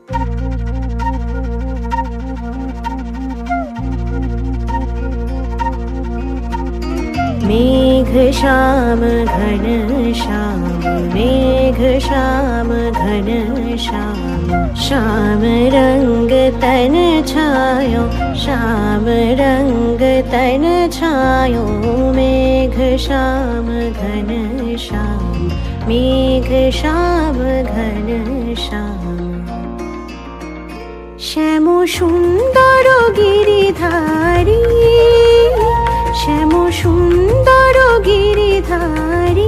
मेघ श्याम घन श्याम, मेघ श्याम घन श्याम, श्याम रंग तन छायो, श्याम रंग तन छायो। मेघ श्याम घन श्याम, मेघ श्याम घन श्याम। श्याम सुंदर गिरिधारी, श्याम सुंदर गिरिधारी।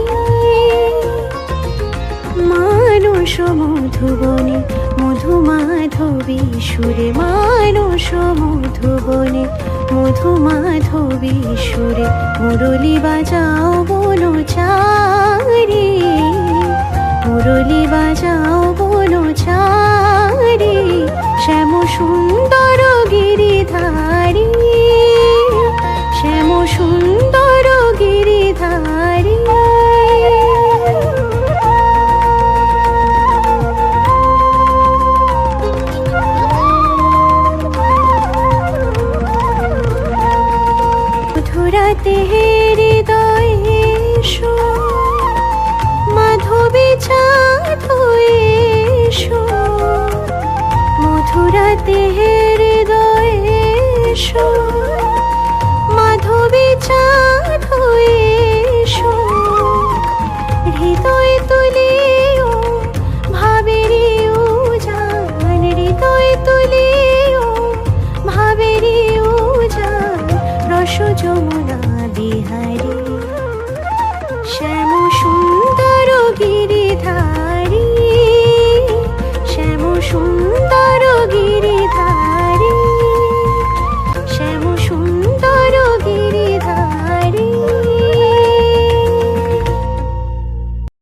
मानस मधुबने मधुमाधवी सुरे, मानस मधुबने मधुमाधवी सुरे। मुरली बाजाओ बोलो चारी, मुरली बाजाओ बोलो चारी। श्याम सुंदर गिरिधारी, श्याम सुंदर गिरिधारी। মধুরাতে হৃদয়ে এসো, মাধবী চাঁদ হয়ে এসো। মধুরাতে হৃদয়ে এসো, মাধবী চাঁদ হয়ে এসো। হৃদয় তুলিও ভাবেরি উজান, হৃদয় তুলিও ভাবেরি উজান। রস যমুনা